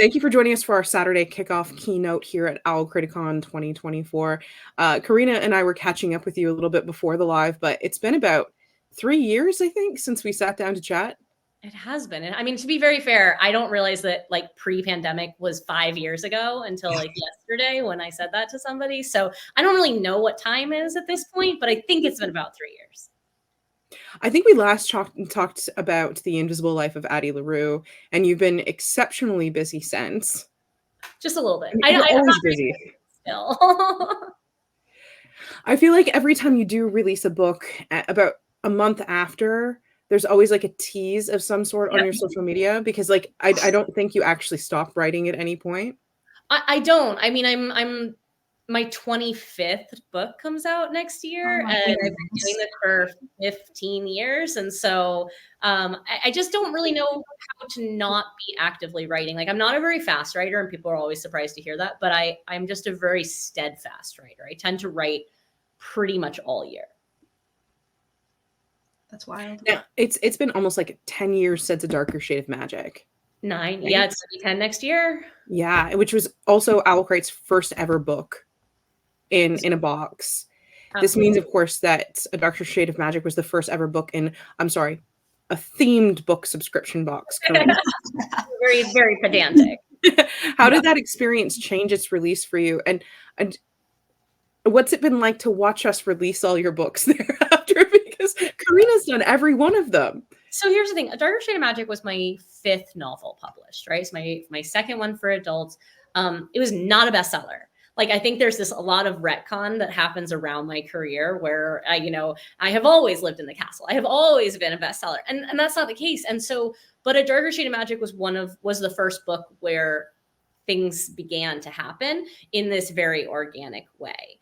Thank you for joining us for our Saturday kickoff keynote here at OwlCrate-A-Con 2024. Korrina and I were catching up with you a little bit before the live, but it's been about 3 years, I think, since we sat down to chat. It has been. And I mean, to be very fair, I don't realize that like pre-pandemic was 5 years ago until like yesterday when I said that to somebody. So I don't really know what time is at this point, but I think it's been about 3 years. I think we last talked about The Invisible Life of Addie LaRue, and you've been exceptionally busy since. Just a little bit. You're always busy. Still. I feel like every time you do release a book, about a month after, there's always like a tease of some sort on your social media, because like I don't think you actually stop writing at any point. I don't. I mean, I'm my 25th book comes out next year, and I've been doing this for 15 years. And so I just don't really know how to not be actively writing. Like, I'm not a very fast writer, and people are always surprised to hear that, but I'm just a very steadfast writer. I tend to write pretty much all year. That's wild. Yeah, it's been almost like 10 years since A Darker Shade of Magic. 9. Right? Yeah, it's 10 next year. Yeah, which was also OwlCrate's first ever book in a box. Absolutely. This means, of course, that A Darker Shade of Magic was the first ever book in, I'm sorry, a themed book subscription box. Very, very pedantic. How did that experience change its release for you? And what's it been like to watch us release all your books thereafter? Because Korrina's done every one of them. So here's the thing. A Darker Shade of Magic was my 5th novel published, right? It's my second one for adults. It was not a bestseller. Like, I think there's a lot of retcon that happens around my career where, I have always lived in the castle. I have always been a bestseller. And that's not the case. And so, but A Darker Shade of Magic was the first book where things began to happen in this very organic way.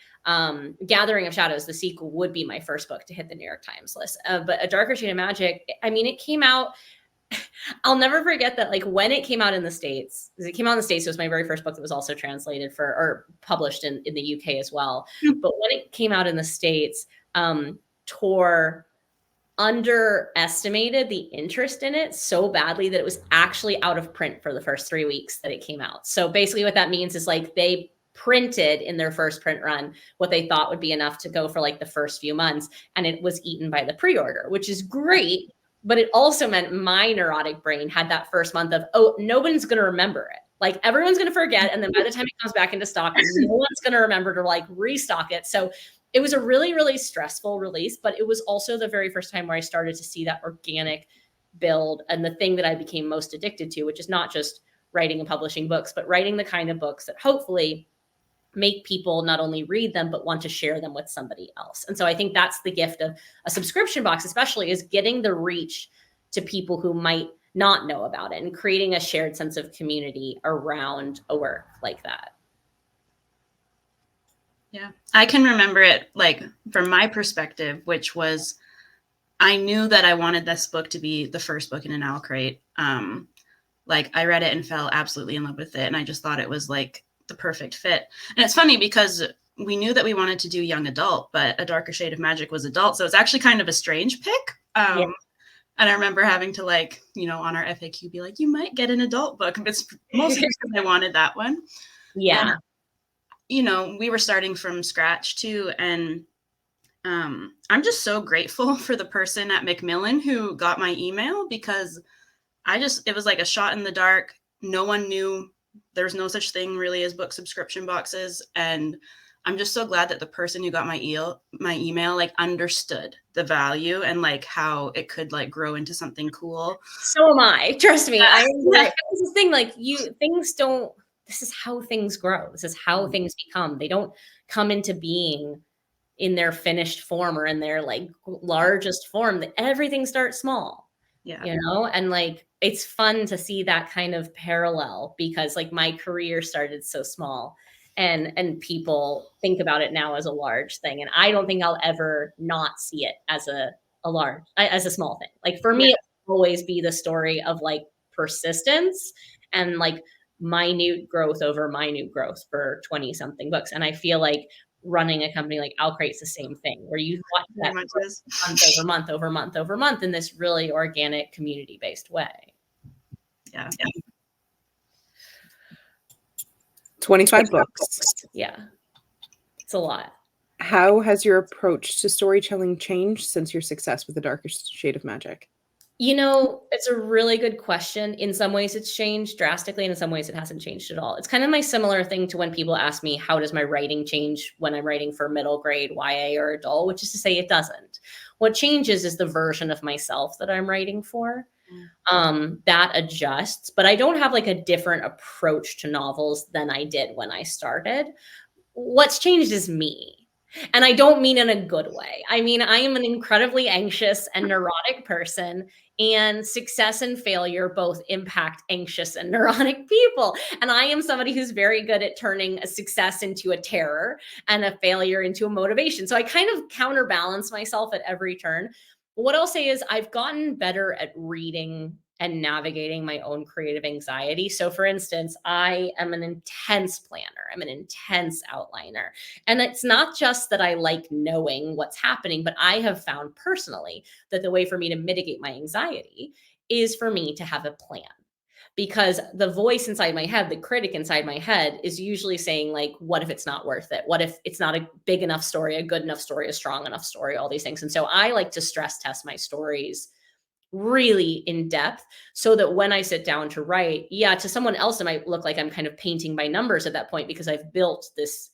Gathering of Shadows, the sequel, would be my first book to hit the New York Times list. But A Darker Shade of Magic, I mean, it came out, I'll never forget that, like, when it came out in the States, because it came out in the States, it was my very first book that was also translated or published in the UK as well. But when it came out in the States, Tor underestimated the interest in it so badly that it was actually out of print for the first 3 weeks that it came out. So basically what that means is, like, they printed in their first print run what they thought would be enough to go for like the first few months, and it was eaten by the pre-order, which is great. But it also meant my neurotic brain had that first month of, oh, nobody's going to remember it. Like, everyone's going to forget. And then by the time it comes back into stock, no one's going to remember to like restock it. So it was a really, really stressful release, but it was also the very first time where I started to see that organic build, and the thing that I became most addicted to, which is not just writing and publishing books, but writing the kind of books that hopefully make people not only read them, but want to share them with somebody else. And so I think that's the gift of a subscription box, especially, is getting the reach to people who might not know about it and creating a shared sense of community around a work like that. Yeah, I can remember it, like, from my perspective, which was, I knew that I wanted this book to be the first book in an OwlCrate. Like, I read it and fell absolutely in love with it. And I just thought it was like the perfect fit. And it's funny because we knew that we wanted to do young adult, but A Darker Shade of Magic was adult. So it's actually kind of a strange pick. And I remember having to, like, on our FAQ be like, you might get an adult book. It's mostly because I wanted that one. Yeah. And, we were starting from scratch too. And I'm just so grateful for the person at Macmillan who got my email, because it was like a shot in the dark. No one knew. There's no such thing really as book subscription boxes. And I'm just so glad that the person who got my email like understood the value and like how it could like grow into something cool. So am I. Trust me. This is the thing, like, this is how things grow. This is how things become. They don't come into being in their finished form or in their like largest form. Everything starts small. Yeah. And like, it's fun to see that kind of parallel, because like my career started so small, and people think about it now as a large thing. And I don't think I'll ever not see it as a small thing. Like, for me, it'll always be the story of like persistence and like minute growth over minute growth for 20 something books. And I feel like running a company like OwlCrate is the same thing, where you watch that month over month in this really organic, community-based way. Yeah. 25 books. Yeah. It's a lot. How has your approach to storytelling changed since your success with The Darkest Shade of Magic? You know, it's a really good question. In some ways it's changed drastically, and in some ways it hasn't changed at all. It's kind of my similar thing to when people ask me, how does my writing change when I'm writing for middle grade, YA, or adult, which is to say it doesn't. What changes is the version of myself that I'm writing for. That adjusts, but I don't have like a different approach to novels than I did when I started. What's changed is me. And I don't mean in a good way. I mean, I am an incredibly anxious and neurotic person, and success and failure both impact anxious and neurotic people. And I am somebody who's very good at turning a success into a terror and a failure into a motivation. So I kind of counterbalance myself at every turn. What I'll say is I've gotten better at reading and navigating my own creative anxiety. So for instance, I am an intense planner. I'm an intense outliner. And it's not just that I like knowing what's happening, but I have found personally that the way for me to mitigate my anxiety is for me to have a plan. Because the voice inside my head, the critic inside my head, is usually saying like, what if it's not worth it? What if it's not a big enough story, a good enough story, a strong enough story, all these things. And so I like to stress test my stories really in depth so that when I sit down to write, yeah, to someone else, it might look like I'm kind of painting by numbers at that point because I've built this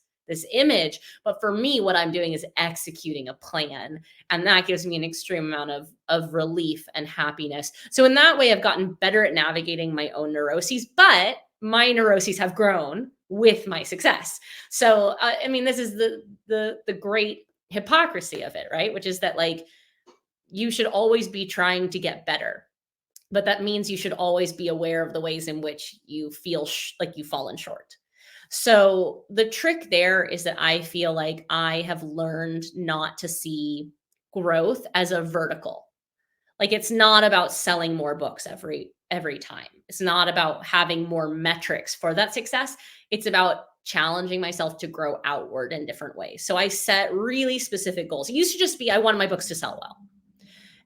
image. But for me, what I'm doing is executing a plan. And that gives me an extreme amount of relief and happiness. So in that way, I've gotten better at navigating my own neuroses, but my neuroses have grown with my success. So, I mean, this is the great hypocrisy of it, right? Which is that like, you should always be trying to get better, but that means you should always be aware of the ways in which you feel like you've fallen short. So the trick there is that I feel like I have learned not to see growth as a vertical. Like it's not about selling more books every time. It's not about having more metrics for that success. It's about challenging myself to grow outward in different ways. So I set really specific goals. It used to just be, I wanted my books to sell well.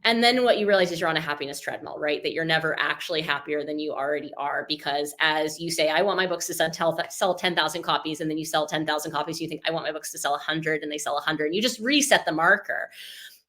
And then what you realize is you're on a happiness treadmill, right? That you're never actually happier than you already are. Because as you say, I want my books to sell 10,000 copies, and then you sell 10,000 copies. You think, I want my books to sell 100, and they sell 100. And you just reset the marker.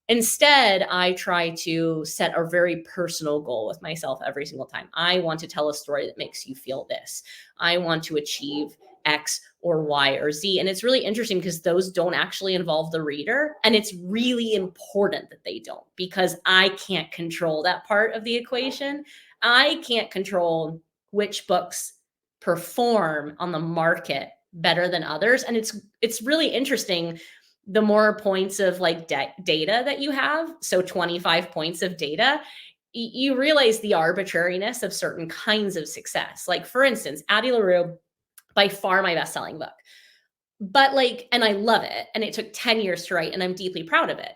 Instead, I try to set a very personal goal with myself every single time. I want to tell a story that makes you feel this. I want to achieve X or Y or Z. And it's really interesting because those don't actually involve the reader. And it's really important that they don't, because I can't control that part of the equation. I can't control which books perform on the market better than others. And it's really interesting. The more points of like data that you have, so 25 points of data, you realize the arbitrariness of certain kinds of success. Like for instance, Addie LaRue, by far my best-selling book. But like, and I love it. And it took 10 years to write, and I'm deeply proud of it.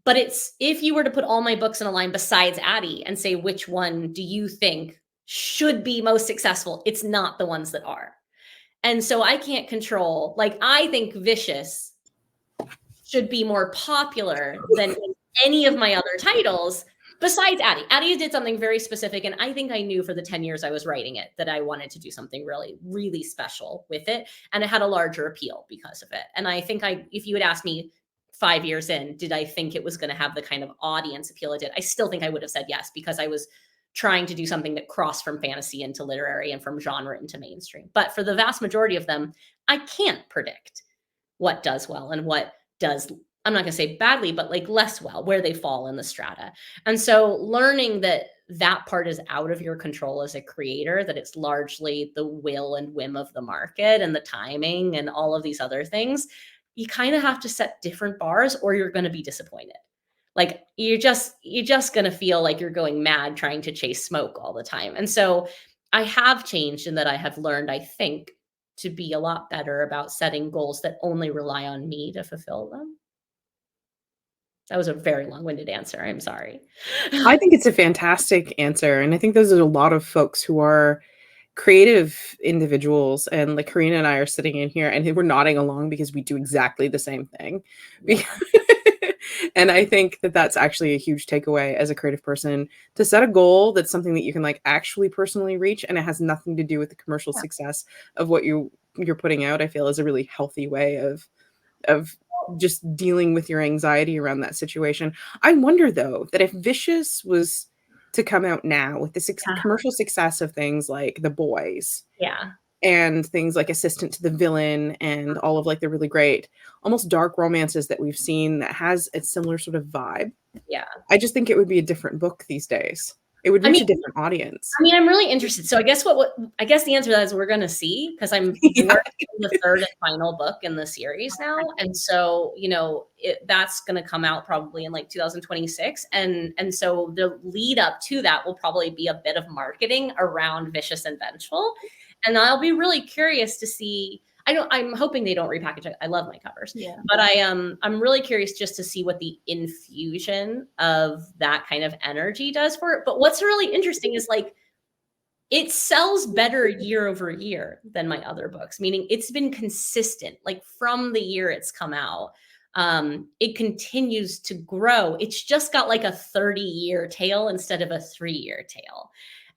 But it's, if you were to put all my books in a line besides Addie and say, which one do you think should be most successful? It's not the ones that are. And so I can't control, like, I think Vicious should be more popular than any of my other titles besides Addie. Addie did something very specific, and I think I knew for the 10 years I was writing it that I wanted to do something really, really special with it, and it had a larger appeal because of it. And I think if you had asked me 5 years in, did I think it was going to have the kind of audience appeal it did? I still think I would have said yes, because I was trying to do something that crossed from fantasy into literary and from genre into mainstream. But for the vast majority of them, I can't predict what does well and what does, I'm not going to say badly, but like less well, where they fall in the strata. And so learning that that part is out of your control as a creator, that it's largely the will and whim of the market and the timing and all of these other things, you kind of have to set different bars or you're going to be disappointed. Like you're just going to feel like you're going mad trying to chase smoke all the time. And so I have changed in that I have learned, I think, to be a lot better about setting goals that only rely on me to fulfill them. That was a very long-winded answer. I'm sorry. I think it's a fantastic answer. And I think there's a lot of folks who are creative individuals, and like Korrina and I are sitting in here and we're nodding along because we do exactly the same thing. Yeah. And I think that that's actually a huge takeaway as a creative person, to set a goal that's something that you can like actually personally reach, and it has nothing to do with the commercial success of what you you're putting out, I feel, is a really healthy way of just dealing with your anxiety around that situation. I wonder though that if Vicious was to come out now with the commercial success of things like The Boys, Yeah. and things like Assistant to the Villain and all of like the really great, almost dark romances that we've seen that has a similar sort of vibe. Yeah. I just think it would be a different book these days. It would reach a different audience. I mean, I'm really interested. So I guess I guess the answer to that is we're going to see, because I'm working on the third and final book in the series now. And so, you know, that's going to come out probably in like 2026. And so the lead up to that will probably be a bit of marketing around Vicious and Vengeful. And I'll be really curious to see. I'm hoping they don't repackage it. I love my covers. Yeah. But I'm really curious just to see what the infusion of that kind of energy does for it. But what's really interesting is like it sells better year over year than my other books, meaning it's been consistent, like from the year it's come out. It continues to grow. It's just got like a 30-year tail instead of a 3-year tail.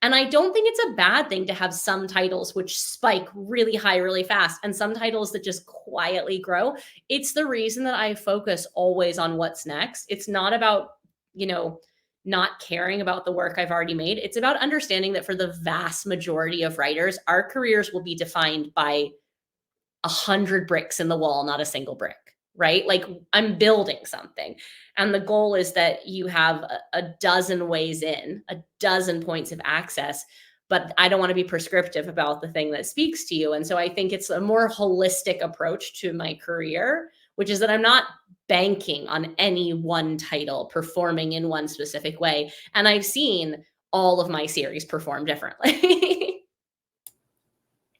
And I don't think it's a bad thing to have some titles which spike really high, really fast, and some titles that just quietly grow. It's the reason that I focus always on what's next. It's not about, you know, not caring about the work I've already made. It's about understanding that for the vast majority of writers, our careers will be defined by 100 bricks in the wall, not a single brick. Right? Like I'm building something. And the goal is that you have a dozen ways in, a dozen points of access, but I don't want to be prescriptive about the thing that speaks to you. And so I think it's a more holistic approach to my career, which is that I'm not banking on any one title performing in one specific way. And I've seen all of my series perform differently.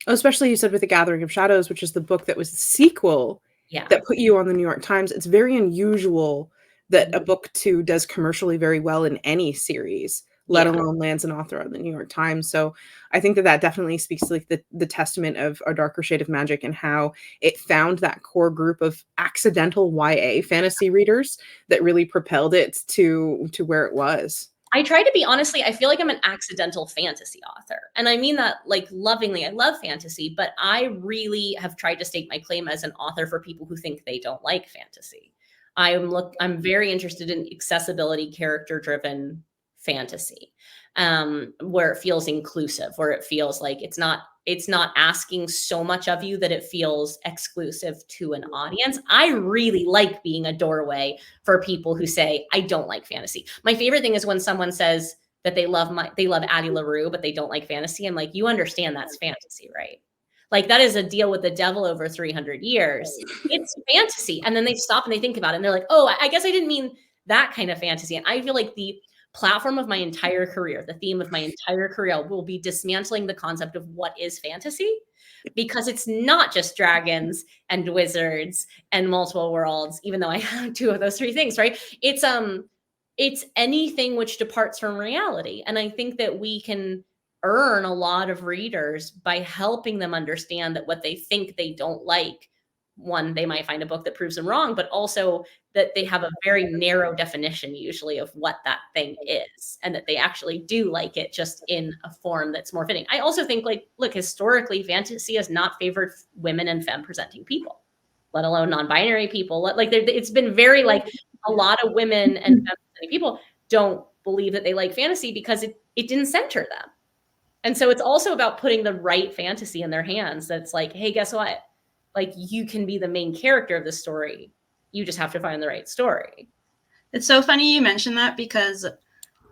Especially you said with The Gathering of Shadows, which is the book that was the sequel that put you on the New York Times. It's very unusual that a book 2 does commercially very well in any series, let alone lands an author on the New York Times. So I think that definitely speaks to like the testament of A Darker Shade of Magic and how it found that core group of accidental YA fantasy readers that really propelled it to where it was. I try to be, honestly, I feel like I'm an accidental fantasy author. And I mean that like lovingly. I love fantasy, but I really have tried to stake my claim as an author for people who think they don't like fantasy. I'm very interested in accessibility, character-driven fantasy, where it feels inclusive, where it feels like it's not asking so much of you that it feels exclusive to an audience. I really like being a doorway for people who say, I don't like fantasy. My favorite thing is when someone says that they love Addie LaRue, but they don't like fantasy. I'm like, you understand that's fantasy, right? Like that is a deal with the devil over 300 years. It's fantasy. And then they stop and they think about it and they're like, oh, I guess I didn't mean that kind of fantasy. And I feel like the platform of my entire career, the theme of my entire career will be dismantling the concept of what is fantasy, because it's not just dragons and wizards and multiple worlds, even though I have 2 of those 3 things, right? It's anything which departs from reality. And I think that we can earn a lot of readers by helping them understand that what they think they don't like, one, they might find a book that proves them wrong, but also that they have a very narrow definition usually of what that thing is, and that they actually do like it, just in a form that's more fitting. I also think, like, look, historically, fantasy has not favored women and femme presenting people, let alone non-binary people. Like, it's been very, like, a lot of women and femme presenting people don't believe that they like fantasy because it didn't center them. And so it's also about putting the right fantasy in their hands. That's like, hey, guess what? Like, you can be the main character of the story. You just have to find the right story. It's so funny you mentioned that, because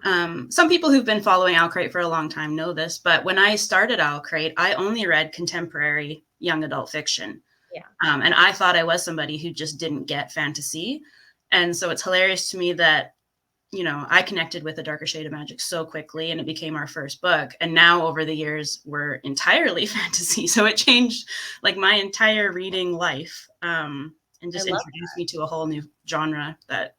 some people who've been following OwlCrate for a long time know this, but when I started OwlCrate, I only read contemporary young adult fiction. Yeah. And I thought I was somebody who just didn't get fantasy. And so it's hilarious to me that, you know, I connected with A Darker Shade of Magic so quickly, and it became our first book. And now over the years, we're entirely fantasy. So it changed like my entire reading life, and just introduced me to a whole new genre that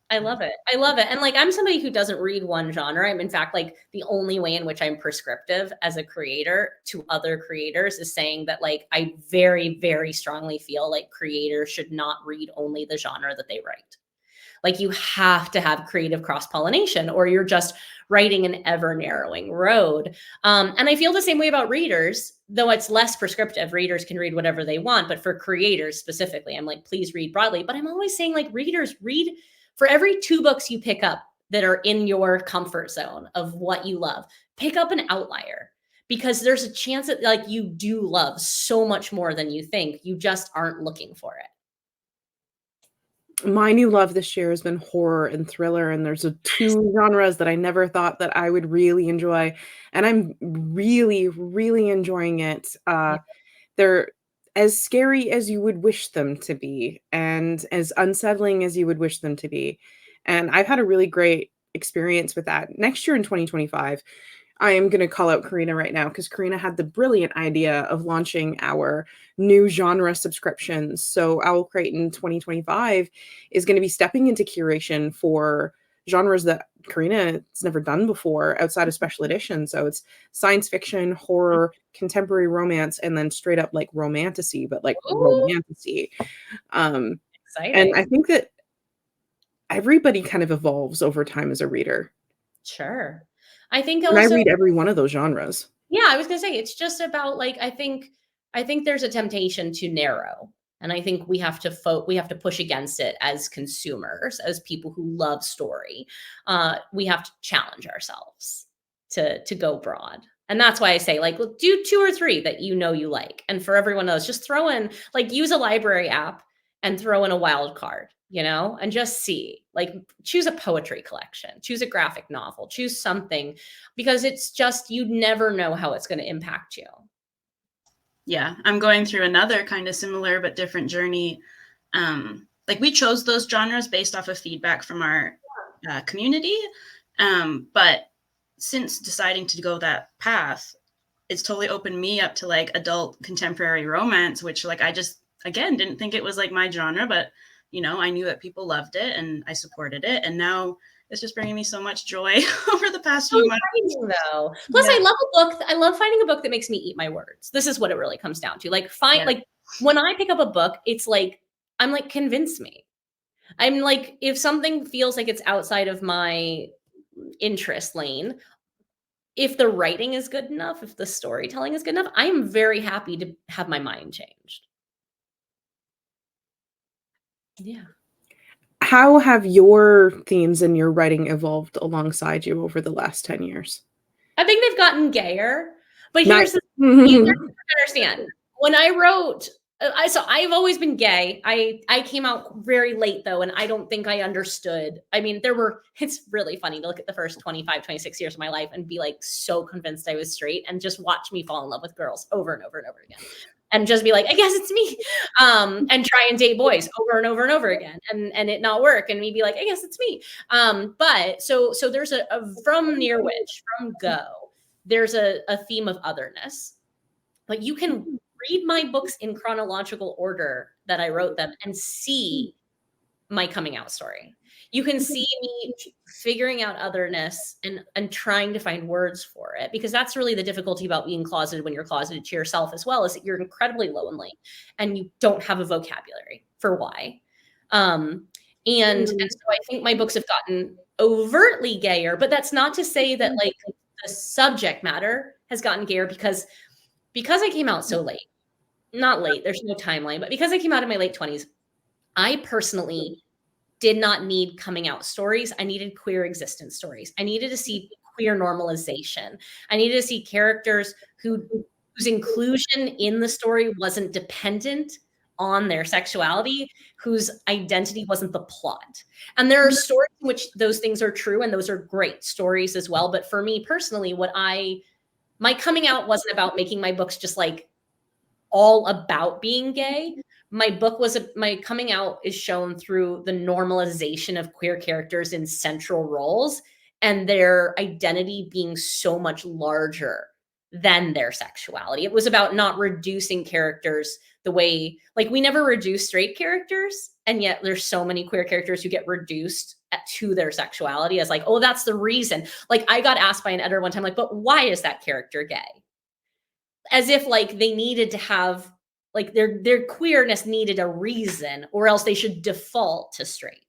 I love it. I love it. And like, I'm somebody who doesn't read one genre. I'm, in fact, like, the only way in which I'm prescriptive as a creator to other creators is saying that, like, I very, very strongly feel like creators should not read only the genre that they write. Like you have to have creative cross-pollination or you're just writing an ever narrowing road. And I feel the same way about readers, though it's less prescriptive. Readers can read whatever they want, but for creators specifically, I'm like, please read broadly. But I'm always saying like readers read for every 2 books you pick up that are in your comfort zone of what you love, pick up an outlier because there's a chance that like you do love so much more than you think. You just aren't looking for it. My new love this year has been horror and thriller, and there's 2 genres that I never thought that I would really enjoy, and I'm really, really enjoying it. They're as scary as you would wish them to be, and as unsettling as you would wish them to be, and I've had a really great experience with that. Next year in 2025, I am going to call out Korrina right now because Korrina had the brilliant idea of launching our new genre subscriptions. So OwlCrate in 2025 is going to be stepping into curation for genres that Korrina has never done before outside of special edition. So it's science fiction, horror, contemporary romance, and then straight up like romantasy, but like romantasy. And Exciting. I think that everybody kind of evolves over time as a reader. Sure. I think And also, I read every one of those genres. yeah, I was gonna say it's just about like I think there's a temptation to narrow, and I think we have to push against it as consumers, as people who love story. We have to challenge ourselves to go broad, and that's why I say like look, do 2 or 3 that you know you like, and for everyone else, just throw in like use a library app and throw in a wild card, you know, and just see like choose a poetry collection, choose a graphic novel, choose something because it's just you never know how it's going to impact you. Yeah, I'm going through another kind of similar but different journey. Like we chose those genres based off of feedback from our community. But since deciding to go that path, it's totally opened me up to like adult contemporary romance, which like I just, again, didn't think it was like my genre, but you know, I knew that people loved it and I supported it. And now it's just bringing me so much joy over the past few months. Though. Plus, I love a book. I love finding a book that makes me eat my words. This is what it really comes down to. Like, like when I pick up a book, it's like I'm like, convince me. I'm like, if something feels like it's outside of my interest lane, if the writing is good enough, if the storytelling is good enough, I am very happy to have my mind changed. Yeah. How have your themes and your writing evolved alongside you over the last 10 years? I think they've gotten gayer, but here's the thing you have to understand. When I wrote, so I've always been gay. I came out very late though, and I don't think I understood. I mean, it's really funny to look at the first 25, 26 years of my life and be like so convinced I was straight and just watch me fall in love with girls over and over and over again. And just be like, I guess it's me, and try and date boys over and over and over again, and it not work, and me be like, I guess it's me. But so there's from Near Witch, from Go, there's a theme of otherness, but you can read my books in chronological order that I wrote them and see my coming out story. You can see me figuring out otherness and trying to find words for it, because that's really the difficulty about being closeted when you're closeted to yourself as well, is that you're incredibly lonely and you don't have a vocabulary for why. And so I think my books have gotten overtly gayer, but that's not to say that like the subject matter has gotten gayer because I came out so late. Not late, there's no timeline, but because I came out in my late 20s, I personally did not need coming out stories. I needed queer existence stories. I needed to see queer normalization. I needed to see characters whose inclusion in the story wasn't dependent on their sexuality, whose identity wasn't the plot. And there are stories in which those things are true, and those are great stories as well. But for me personally, my coming out wasn't about making my books just like all about being gay. My coming out is shown through the normalization of queer characters in central roles and their identity being so much larger than their sexuality. It was about not reducing characters the way, like we never reduce straight characters, and yet there's so many queer characters who get reduced to their sexuality as like, oh, that's the reason. Like I got asked by an editor one time, like, but why is that character gay? As if like they needed to have like their queerness needed a reason, or else they should default to straight.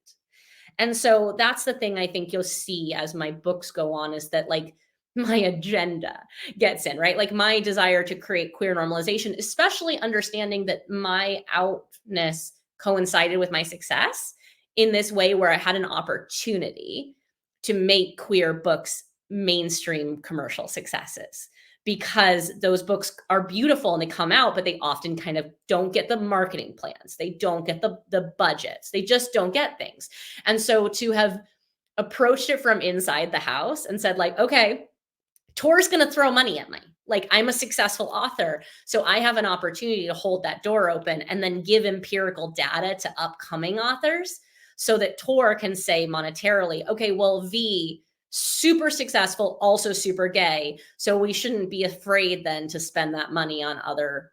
And so that's the thing I think you'll see as my books go on, is that like my agenda gets in, right? Like my desire to create queer normalization, especially understanding that my outness coincided with my success in this way where I had an opportunity to make queer books mainstream commercial successes, because those books are beautiful and they come out, but they often kind of don't get the marketing plans. They don't get the budgets. They just don't get things. And so to have approached it from inside the house and said like, okay, Tor's going to throw money at me. Like, I'm a successful author, so I have an opportunity to hold that door open and then give empirical data to upcoming authors so that Tor can say monetarily, okay, well, V, super successful, also super gay, so we shouldn't be afraid then to spend that money on other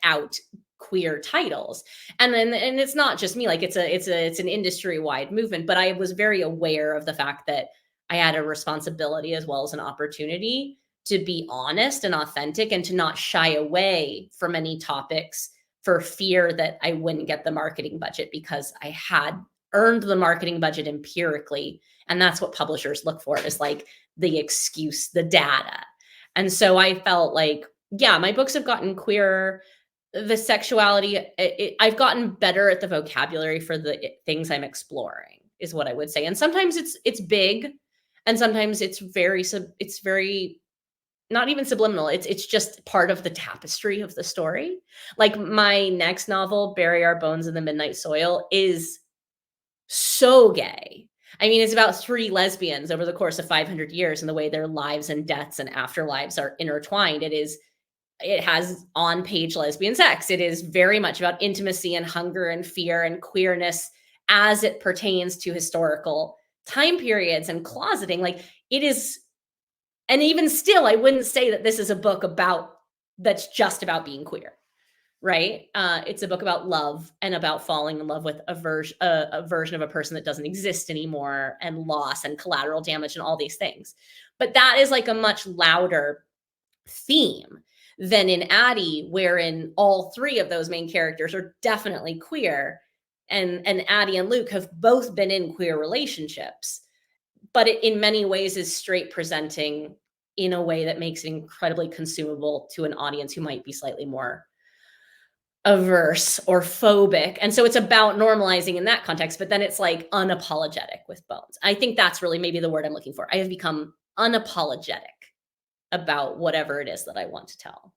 out queer titles. And it's not just me, like it's an industry-wide movement, but I was very aware of the fact that I had a responsibility as well as an opportunity to be honest and authentic and to not shy away from any topics for fear that I wouldn't get the marketing budget, because I had earned the marketing budget empirically. And that's what publishers look for, is like the excuse, the data. And so I felt like, yeah, my books have gotten queerer. The sexuality, I've gotten better at the vocabulary for the things I'm exploring, is what I would say. And sometimes it's big, and sometimes it's very not even subliminal. It's just part of the tapestry of the story. Like my next novel, Bury Our Bones in the Midnight Soil, is so gay. I mean, it's about 3 lesbians over the course of 500 years and the way their lives and deaths and afterlives are intertwined. It has on-page lesbian sex. It is very much about intimacy and hunger and fear and queerness as it pertains to historical time periods and closeting. Like it is, and even still, I wouldn't say that this is a book that's just about being queer, right? It's a book about love and about falling in love with a version of a person that doesn't exist anymore, and loss and collateral damage and all these things. But that is like a much louder theme than in Addie, wherein all 3 of those main characters are definitely queer. And Addie and Luke have both been in queer relationships, but it in many ways is straight presenting in a way that makes it incredibly consumable to an audience who might be slightly more averse or phobic. And so it's about normalizing in that context, but then it's like unapologetic with Bones. I think that's really maybe the word I'm looking for. I have become unapologetic about whatever it is that I want to tell.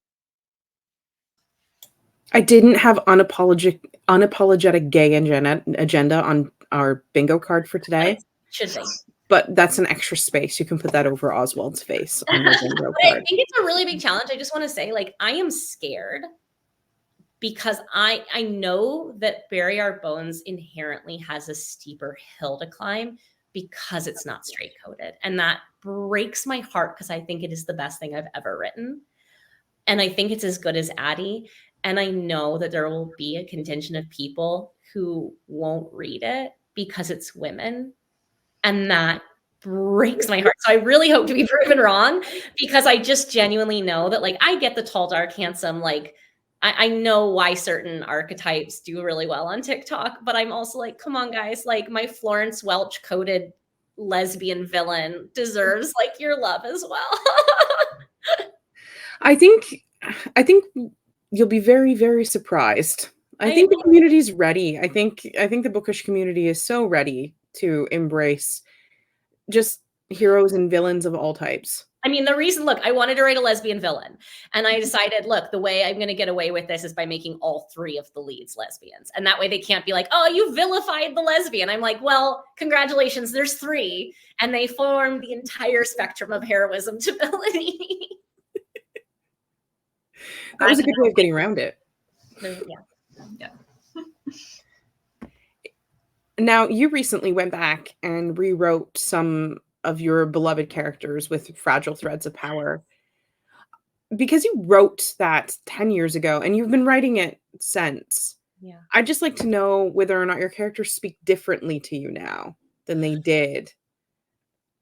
I didn't have unapologetic gay agenda on our bingo card for today. Should be. But that's an extra space. You can put that over Oswald's face on the bingo I card. think it's a really big challenge. I just want to say, like, I am scared because I know that Bury Our Bones inherently has a steeper hill to climb because it's not straight coded. And that breaks my heart because I think it is the best thing I've ever written. And I think it's as good as Addie. And I know that there will be a contingent of people who won't read it because it's women. And that breaks my heart. So I really hope to be proven wrong, because I just genuinely know that, like, I get the tall, dark, handsome, like, I know why certain archetypes do really well on TikTok, but I'm also like, come on, guys, like my Florence Welch coded lesbian villain deserves like your love as well. I think you'll be very, very surprised. I think the community's ready. I think the bookish community is so ready to embrace just heroes and villains of all types. I mean, the reason, look, I wanted to write a lesbian villain, and I decided, look, the way I'm going to get away with this is by making all 3 of the leads lesbians. And that way they can't be like, oh, you vilified the lesbian. I'm like, well, congratulations, there's 3, and they form the entire spectrum of heroism to villainy. That was a good way of getting around it. Yeah. Now, you recently went back and rewrote some of your beloved characters with Fragile Threads of Power. Because you wrote that 10 years ago and you've been writing it since. Yeah. I'd just like to know whether or not your characters speak differently to you now than they did.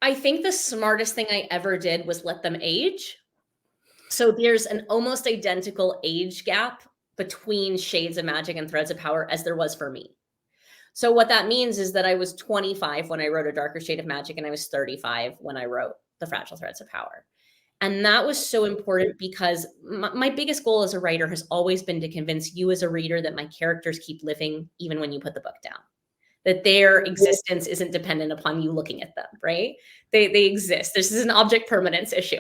I think the smartest thing I ever did was let them age. So there's an almost identical age gap between Shades of Magic and Threads of Power as there was for me. So what that means is that I was 25 when I wrote A Darker Shade of Magic, and I was 35 when I wrote The Fragile Threads of Power. And that was so important because my biggest goal as a writer has always been to convince you as a reader that my characters keep living even when you put the book down, that their existence isn't dependent upon you looking at them, right? They exist. This is an object permanence issue.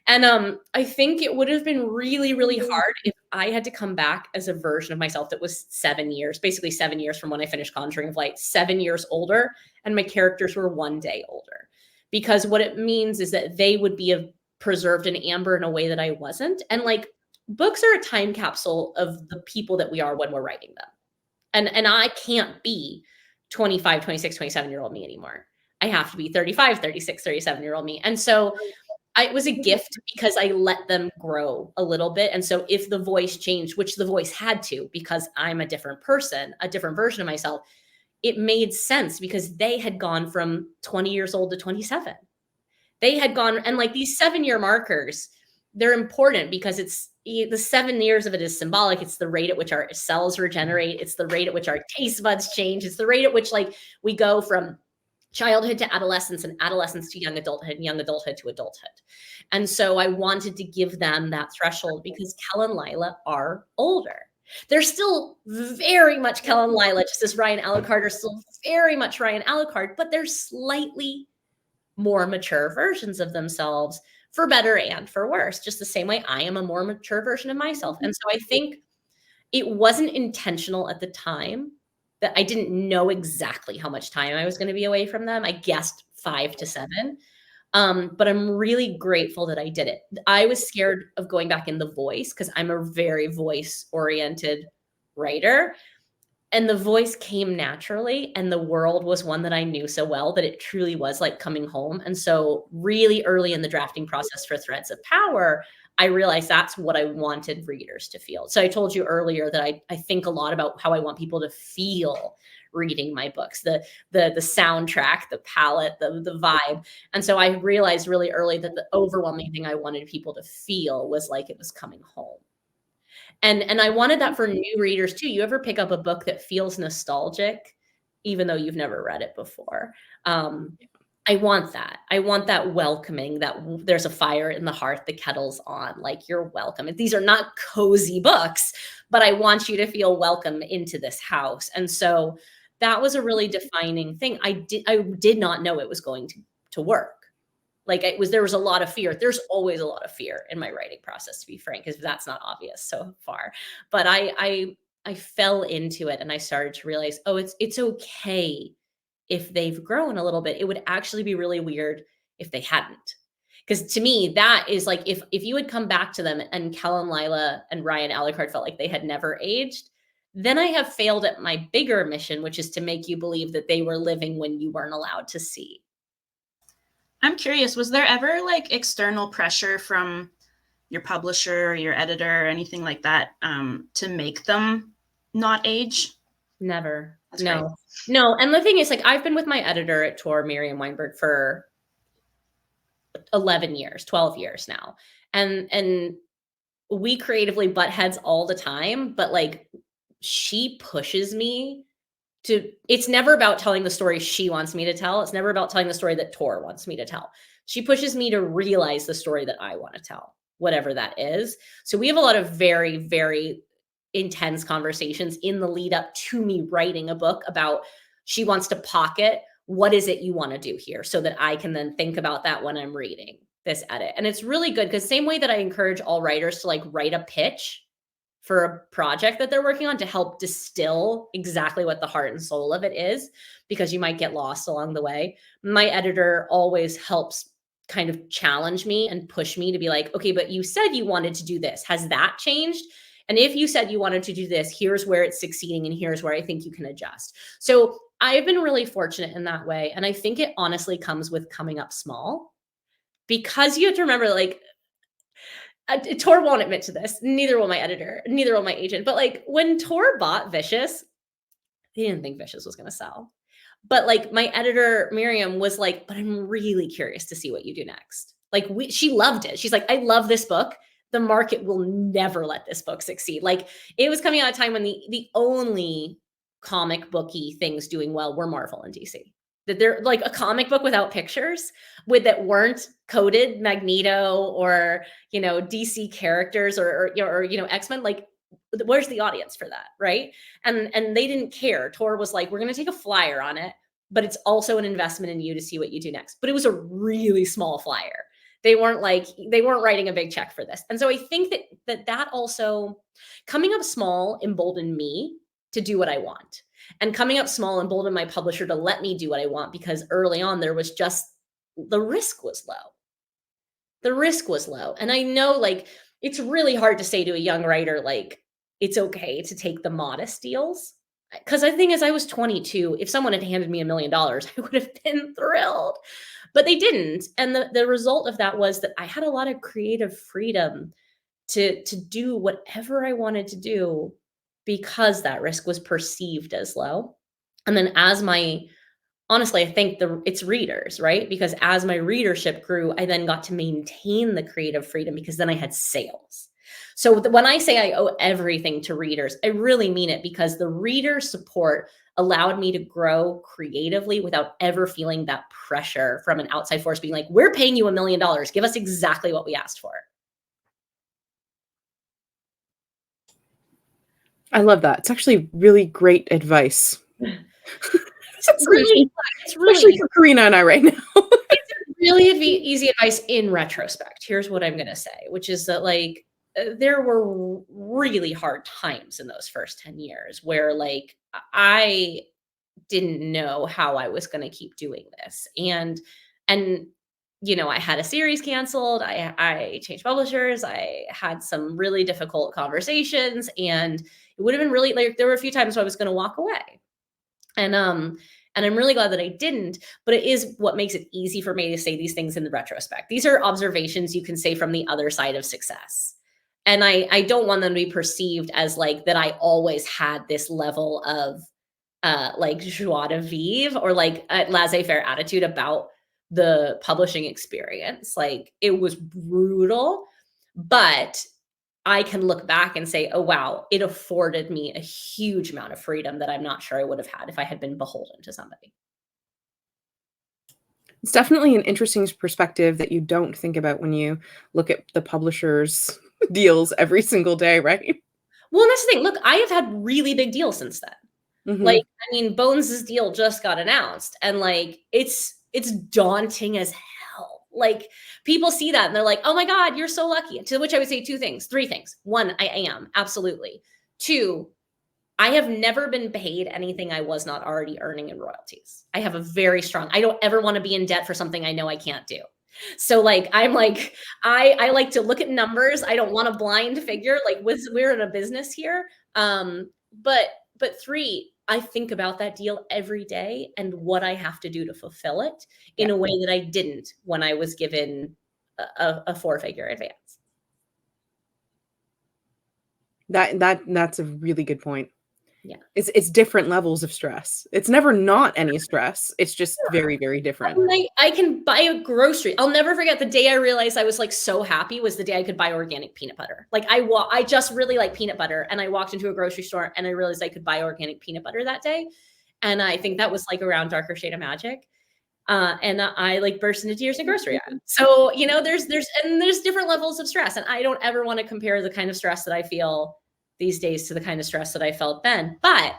And I think it would have been really, really hard if I had to come back as a version of myself that was 7 years, basically 7 years from when I finished Conjuring of Light, 7 years older, and my characters were 1 day older. Because what it means is that they would be preserved in amber in a way that I wasn't. And like, books are a time capsule of the people that we are when we're writing them. And I can't be 25, 26, 27-year-old me anymore. I have to be 35, 36, 37-year-old me. And so it was a gift because I let them grow a little bit. And so if the voice changed, which the voice had to, because I'm a different person, a different version of myself, it made sense because they had gone from 20 years old to 27. They had gone, and like these 7-year markers, they're important because it's the 7 years of it is symbolic. It's the rate at which our cells regenerate. It's the rate at which our taste buds change. It's the rate at which like we go from childhood to adolescence and adolescence to young adulthood and young adulthood to adulthood. And so I wanted to give them that threshold because Kel and Lila are older. They're still very much Kel and Lila, just as Ryan Alucard are still very much Ryan Alucard, but they're slightly more mature versions of themselves, for better and for worse, just the same way I am a more mature version of myself. And so I think it wasn't intentional at the time that I didn't know exactly how much time I was going to be away from them. I guessed 5 to 7. But I'm really grateful that I did it. I was scared of going back in the voice because I'm a very voice-oriented writer. And the voice came naturally, and the world was one that I knew so well that it truly was like coming home. And so really early in the drafting process for Threads of Power, I realized that's what I wanted readers to feel. So I told you earlier that I think a lot about how I want people to feel reading my books, the soundtrack, the palette, the vibe. And so I realized really early that the overwhelming thing I wanted people to feel was like it was coming home. And I wanted that for new readers too. You ever pick up a book that feels nostalgic, even though you've never read it before? I want that. I want that welcoming, that there's a fire in the hearth, the kettle's on, like you're welcome. These are not cozy books, but I want you to feel welcome into this house. And so that was a really defining thing. I did not know it was going to work. Like there was a lot of fear. There's always a lot of fear in my writing process, to be frank, because that's not obvious so far. But I fell into it and I started to realize, oh, it's okay if they've grown a little bit. It would actually be really weird if they hadn't. Because to me, that is like if you had come back to them and Kel and Lila and Ryan Alucard felt like they had never aged, then I have failed at my bigger mission, which is to make you believe that they were living when you weren't allowed to see. I'm curious, was there ever like external pressure from your publisher or your editor or anything like that to make them not age? Never. That's No. great. No. And the thing is, like, I've been with my editor at Tor, Miriam Weinberg, for 11 years, 12 years now. And we creatively butt heads all the time, but like she pushes me to, it's never about telling the story she wants me to tell. It's never about telling the story that Tor wants me to tell. She pushes me to realize the story that I want to tell, whatever that is. So we have a lot of very, very intense conversations in the lead up to me writing a book about, she wants to pocket, what is it you want to do here, so that I can then think about that when I'm reading this edit. And it's really good because same way that I encourage all writers to like write a pitch for a project that they're working on to help distill exactly what the heart and soul of it is, because you might get lost along the way. My editor always helps kind of challenge me and push me to be like, okay, but you said you wanted to do this. Has that changed? And if you said you wanted to do this, here's where it's succeeding and here's where I think you can adjust. So I've been really fortunate in that way. And I think it honestly comes with coming up small, because you have to remember, like, Tor won't admit to this. Neither will my editor, neither will my agent. But like when Tor bought Vicious, he didn't think Vicious was going to sell. But like my editor, Miriam, was like, but I'm really curious to see what you do next. Like she loved it. She's like, I love this book. The market will never let this book succeed. Like it was coming out of a time when the only comic booky things doing well were Marvel and DC. That they're like a comic book without pictures that weren't coded Magneto or, DC characters or X-Men, like where's the audience for that, right? And they didn't care. Tor was like, we're going to take a flyer on it, but it's also an investment in you to see what you do next. But it was a really small flyer. They weren't writing a big check for this. And so I think that also coming up small emboldened me to do what I want. And coming up small emboldened my publisher to let me do what I want, because early on there was just, the risk was low. The risk was low. And I know, like, it's really hard to say to a young writer, like, it's okay to take the modest deals. Because I think as I was 22, if someone had handed me $1 million, I would have been thrilled. But they didn't. And the result of that was that I had a lot of creative freedom to do whatever I wanted to do, because that risk was perceived as low. And then honestly, I think it's readers, right? Because as my readership grew, I then got to maintain the creative freedom, because then I had sales. So when I say I owe everything to readers, I really mean it, because the reader support allowed me to grow creatively without ever feeling that pressure from an outside force being like, we're paying you $1 million. Give us exactly what we asked for. I love that. It's actually really great advice. It's really especially for Korrina and I right now. It's really easy advice in retrospect. Here's what I'm going to say, which is that, like, there were really hard times in those first 10 years where, like, I didn't know how I was going to keep doing this. And I had a series canceled. I changed publishers. I had some really difficult conversations, and it would have been really, like, there were a few times where I was going to walk away. And I'm really glad that I didn't, but it is what makes it easy for me to say these things in the retrospect. These are observations you can say from the other side of success. And I don't want them to be perceived as like that I always had this level of like joie de vivre or like a laissez-faire attitude about the publishing experience. Like, it was brutal, but I can look back and say, oh, wow, it afforded me a huge amount of freedom that I'm not sure I would have had if I had been beholden to somebody. It's definitely an interesting perspective that you don't think about when you look at the publishers' deals every single day, right? Well, and that's the thing. Look, I have had really big deals since then. Mm-hmm. Like, I mean, Bones' deal just got announced, and like, it's daunting as hell. Like, people see that and they're like, oh my God, you're so lucky. To which I would say three things. One, I am, absolutely. Two, I have never been paid anything I was not already earning in royalties. I have a very strong, I don't ever want to be in debt for something I know I can't do. So like, I'm like, I like to look at numbers. I don't want a blind figure. Like, we're in a business here. But three, I think about that deal every day and what I have to do to fulfill it in a way that I didn't when I was given a 4-figure advance. That's a really good point. Yeah. It's different levels of stress. It's never not any stress. It's just very, very different. I can buy a grocery. I'll never forget the day I realized I was like so happy was the day I could buy organic peanut butter. Like, I just really like peanut butter, and I walked into a grocery store and I realized I could buy organic peanut butter that day. And I think that was like around Darker Shade of Magic. And I like burst into tears in grocery aisle. So, there's different levels of stress, and I don't ever want to compare the kind of stress that I feel these days to the kind of stress that I felt then. But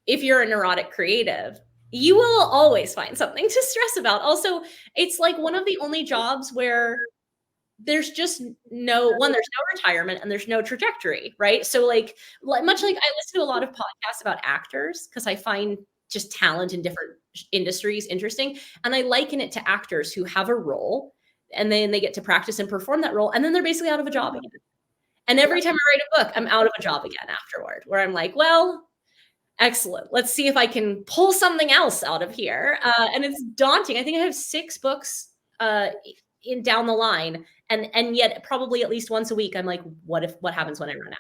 if you're a neurotic creative, you will always find something to stress about. Also, it's like one of the only jobs where there's just there's no retirement and there's no trajectory, right? So like much like I listen to a lot of podcasts about actors because I find just talent in different industries interesting. And I liken it to actors who have a role and then they get to practice and perform that role. And then they're basically out of a job again. And every time I write a book, I'm out of a job again afterward, where I'm like, well, excellent. Let's see if I can pull something else out of here. And it's daunting. I think I have 6 books down the line. And yet probably at least once a week, I'm like, what happens when I run out?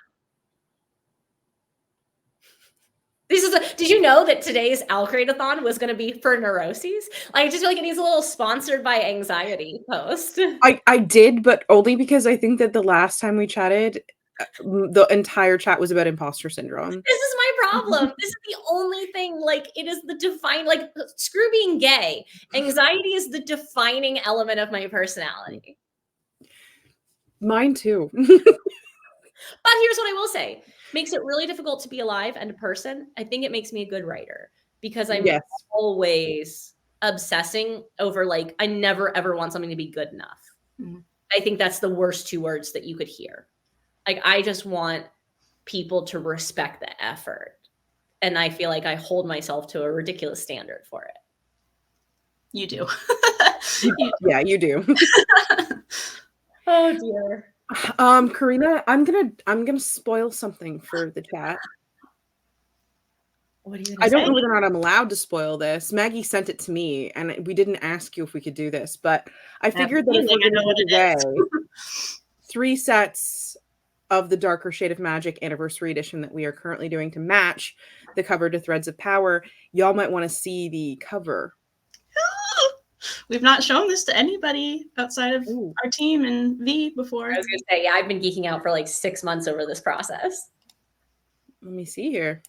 Did you know that today's OwlCrate-A-Thon was going to be for neuroses? Like, I just feel like it needs a little sponsored by anxiety post. I did, but only because I think that the last time we chatted, the entire chat was about imposter syndrome. This is my problem. This is the only thing, like, it is the define, like, screw being gay. Anxiety is the defining element of my personality. Mine too. But here's what I will say. Makes it really difficult to be alive and a person. I think it makes me a good writer because I'm always obsessing over, like, I never ever want something to be good enough. Mm-hmm. I think that's the worst 2 words that you could hear. Like, I just want people to respect the effort. And I feel like I hold myself to a ridiculous standard for it. You do. Yeah, you do. Oh dear. Korrina, I'm gonna spoil something for the chat. What are you gonna I don't say? know whether or not I'm allowed to spoil this. Maggie sent it to me, and we didn't ask you if we could do this, but I figured that if we're gonna give away 3 sets of the Darker Shade of Magic Anniversary Edition that we are currently doing to match the cover to Threads of Power, y'all might want to see the cover. We've not shown this to anybody outside of our team and V before. I was going to say, yeah, I've been geeking out for like 6 months over this process. Let me see here.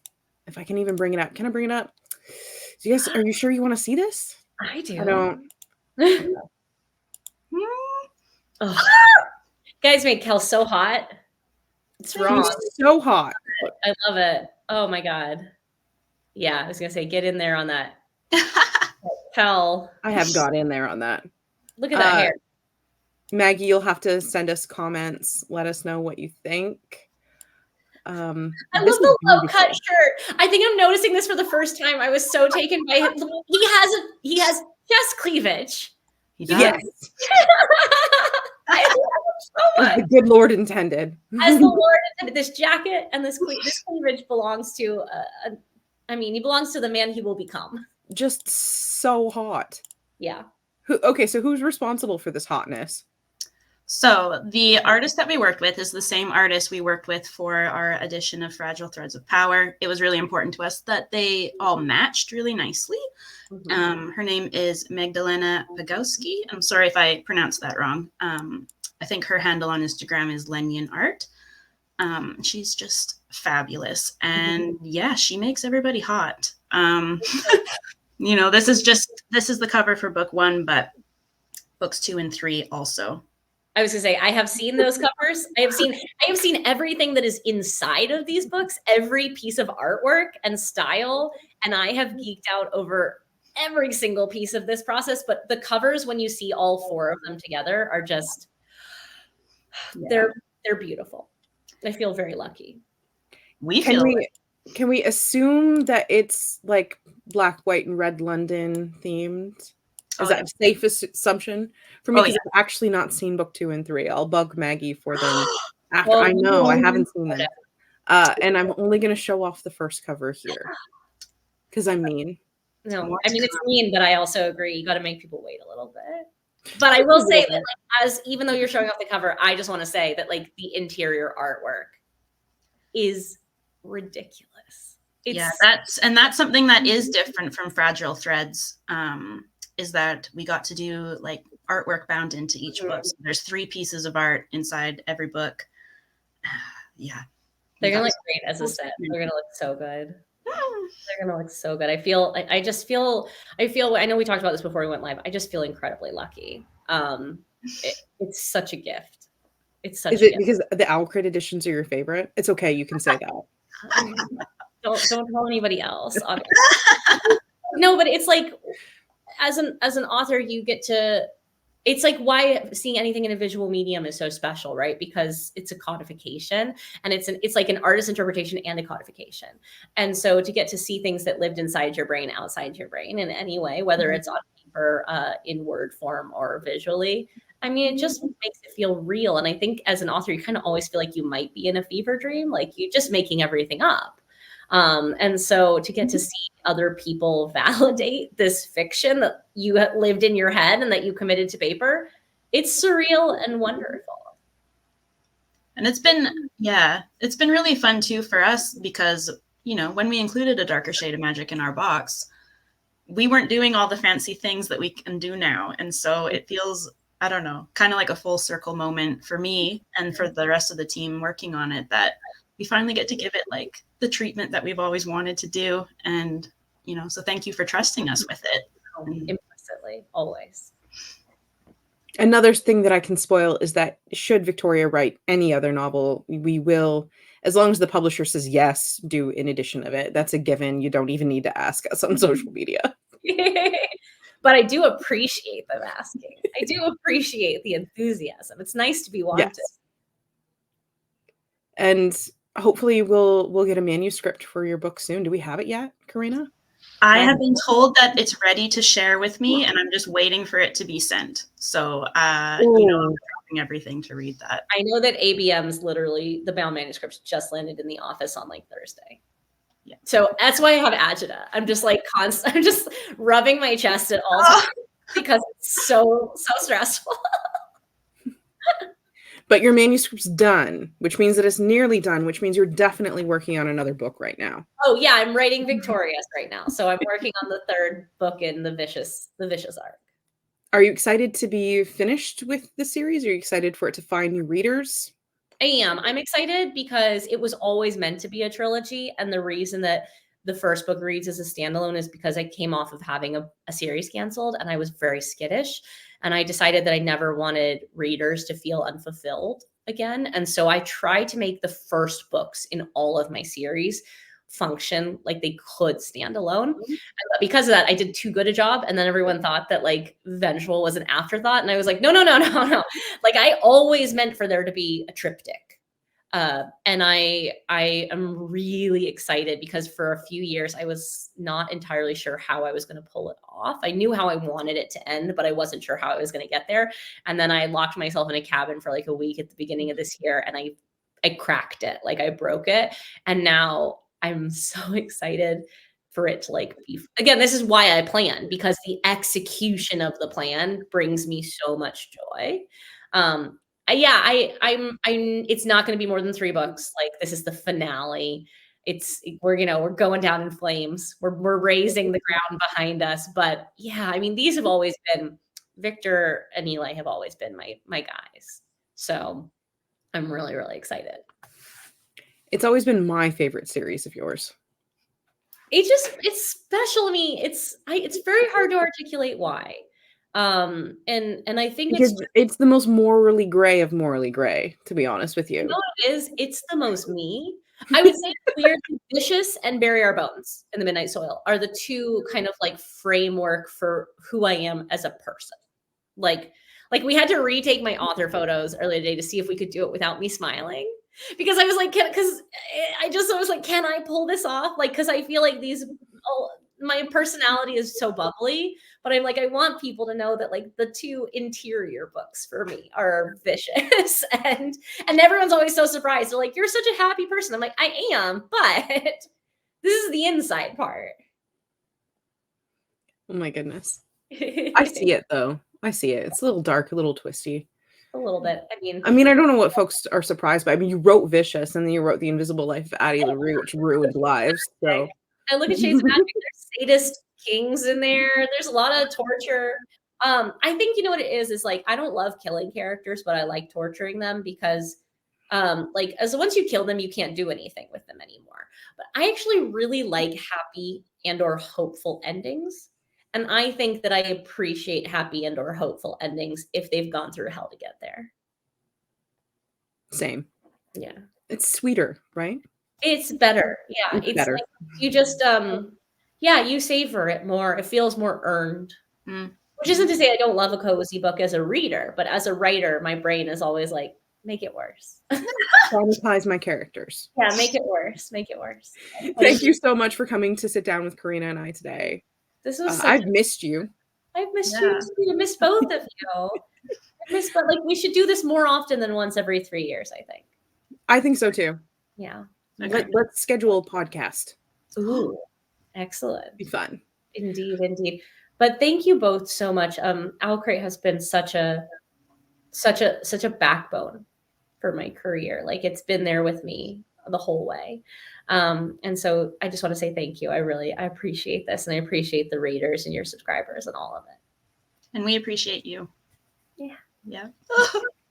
If I can even bring it up. Can I bring it up? So you guys, are you sure you want to see this? I do. I don't. Guys make Kel so hot. It's wrong. He's so hot. I love it. Oh my God. Yeah, I was going to say, get in there on that. Kel. I have got in there on that. Look at that hair. Maggie, you'll have to send us comments. Let us know what you think. I love the low cut shirt. I think I'm noticing this for the first time. I was so taken by him. He has chest cleavage. He does. Yes. I love him so much. The good Lord intended. As the Lord intended, this jacket and this cleavage belongs to. He belongs to the man he will become. Just so hot. Yeah. So who's responsible for this hotness? So the artist that we worked with is the same artist we worked with for our edition of Fragile Threads of Power. It was really important to us that they all matched really nicely. Mm-hmm. Her name is Magdalena Pagowski. I'm sorry if I pronounced that wrong. I think her handle on Instagram is Lenyan Art. She's just fabulous. And yeah, she makes everybody hot. This is the cover for book 1, but books 2 and 3 also. I was gonna say, I have seen those covers. I have seen everything that is inside of these books, every piece of artwork and style. And I have geeked out over every single piece of this process. But the covers, when you see all 4 of them together, are just, they're beautiful. I feel very lucky. Can we assume that it's like Black, White, and Red London themed? Is that a safe assumption for me? Because I've actually not seen book 2 and 3. I'll bug Maggie for them after. I know I haven't seen them. And I'm only going to show off the first cover here because I'm mean. No, I mean, it's mean, but I also agree. You got to make people wait a little bit. But I will say that, even though you're showing off the cover, I just want to say that, like, the interior artwork is ridiculous. That's something that is different from Fragile Threads. Is that we got to do like artwork bound into each book. So there's 3 pieces of art inside every book. Yeah. They're going to look great as a set. They're going to look so good. They're going to look so good. I know we talked about this before we went live. I just feel incredibly lucky. It's such a gift. It's such a gift. Because the OwlCrate editions are your favorite? It's okay. You can say that. Don't tell anybody else. No, but it's like, as an author, you get to, it's like why seeing anything in a visual medium is so special, right? Because it's a codification, and it's like an artist's interpretation and a codification. And so to get to see things that lived inside your brain, outside your brain in any way, whether it's on paper, in word form, or visually, I mean, it just makes it feel real. And I think as an author, you kind of always feel like you might be in a fever dream, like you're just making everything up. And so to get to see other people validate this fiction that you had lived in your head and that you committed to paper, it's surreal and wonderful. And it's been really fun too for us because, when we included a Darker Shade of Magic in our box, we weren't doing all the fancy things that we can do now. And so it feels I don't know, kind of like a full circle moment for me and for the rest of the team working on it, that we finally get to give it like the treatment that we've always wanted to do. And, you know, so thank you for trusting us with it. Implicitly, always. Another thing that I can spoil is that should Victoria write any other novel, we will, as long as the publisher says yes, do an edition of it. That's a given. You don't even need to ask us on social media. But I do appreciate them asking. I do appreciate the enthusiasm. It's nice to be wanted. Yes. And hopefully we'll get a manuscript for your book soon. Do we have it yet, Korrina? I have been told that it's ready to share with me, and I'm just waiting for it to be sent. So, you know, I'm dropping everything to read that. I know that ABM's literally, the bound manuscripts just landed in the office on like Thursday. Yeah. So that's why I have agita. I'm just like I'm just rubbing my chest at all times because it's so stressful. But your manuscript's done, which means that it's nearly done, which means you're definitely working on another book right now. Oh yeah, I'm writing Victorious right now. So I'm working on the third book in the Vicious arc. Are you excited to be finished with the series? Are you excited for it to find new readers? I am. I'm excited because it was always meant to be a trilogy. And the reason that the first book reads as a standalone is because I came off of having a series canceled and I was very skittish. And I decided that I never wanted readers to feel unfulfilled again. And so I tried to make the first books in all of my series function like they could stand alone. And because of that, I did too good a job. And then everyone thought that like Vengeful was an afterthought. And I was like, no. Like I always meant for there to be a triptych. And I am really excited because for a few years, I was not entirely sure how I was going to pull it off. I knew how I wanted it to end, but I wasn't sure how I was going to get there. And then I locked myself in a cabin for like a week at the beginning of this year. And I cracked it, like I broke it. And now I'm so excited for it to like be, again, this is why I plan, because the execution of the plan brings me so much joy. It's not going to be more than 3 books. Like this is the finale. We're going down in flames. We're raising the ground behind us. But yeah, I mean, these have always been, Victor and Eli have always been my guys. So I'm really, really excited. It's always been my favorite series of yours. It's special to me. It's very hard to articulate why. And I think because it's the most morally gray of morally gray, to be honest with you. You know what it is? It's the most me. I would say Weirdly Vicious and Bury Our Bones in the Midnight Soil are the 2 kind of like framework for who I am as a person. Like we had to retake my author photos earlier today to see if we could do it without me smiling. Because I was like, I was like, can I pull this off? Like, because I feel like my personality is so bubbly, but I'm like, I want people to know that like the 2 interior books for me are vicious. and everyone's always so surprised. They're like, you're such a happy person. I'm like, I am, but this is the inside part. Oh my goodness. I see it though. I see it. It's a little dark, a little twisty. A little bit. I mean, I don't know what folks are surprised by. I mean, you wrote Vicious and then you wrote The Invisible Life of Addie LaRue, which ruined lives. So I look at Shades of Magic, there's sadist kings in there. There's a lot of torture. I think you know what it is like I don't love killing characters, but I like torturing them because like as once you kill them, you can't do anything with them anymore. But I actually really like happy and or hopeful endings. And I think that I appreciate happy and or hopeful endings if they've gone through hell to get there. Same. Yeah. It's sweeter, right? It's better. Yeah. It's better. Like you just, you savor it more. It feels more earned. Which isn't to say I don't love a cozy book as a reader, but as a writer, my brain is always like, make it worse. Traumatize my characters. Yeah, make it worse. Make it worse. Thank you so much for coming to sit down with Korrina and I today. This was I've missed you. I've missed you too. I miss both of you. But like we should do this more often than once every 3 years, I think. I think so too. Yeah. Okay. Let's schedule a podcast. Ooh, excellent. Be fun. Indeed. But thank you both so much. OwlCrate has been such a backbone for my career. Like it's been there with me the whole way. And so I just want to say thank you. I appreciate this, and I appreciate the readers and your subscribers and all of it. And we appreciate you. Yeah. Yeah.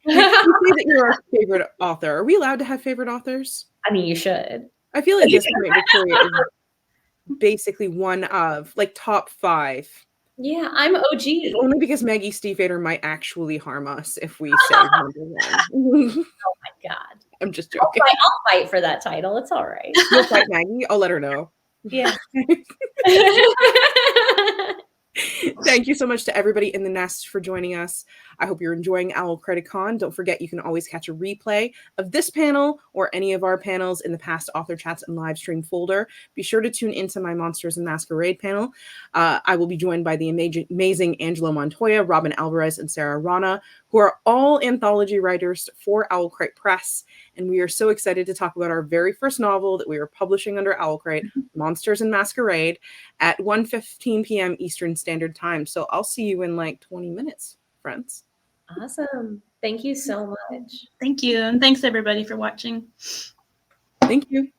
You say that you're our favorite author. Are we allowed to have favorite authors? I mean, you should. I feel at this point Victoria is basically one of like top 5. Yeah, I'm OG. Only because Maggie Stiefvater might actually harm us if we say number 1. Oh my God. I'm just joking. I'll fight for that title. It's all right. You'll fight Maggie? I'll let her know. Yeah. Thank you so much to everybody in the nest for joining us. I hope you're enjoying OwlCrate-A-Con. Don't forget, you can always catch a replay of this panel or any of our panels in the past author chats and live stream folder. Be sure to tune into my Monsters and Masquerade panel. I will be joined by the amazing Angelo Montoya, Robin Alvarez, and Sarah Rana, who are all anthology writers for OwlCrate Press. And we are so excited to talk about our very first novel that we are publishing under OwlCrate, Monsters and Masquerade, at 1:15 p.m. Eastern Standard Time. So I'll see you in like 20 minutes, friends. Awesome. Thank you so much. Thank you. And thanks everybody for watching. Thank you.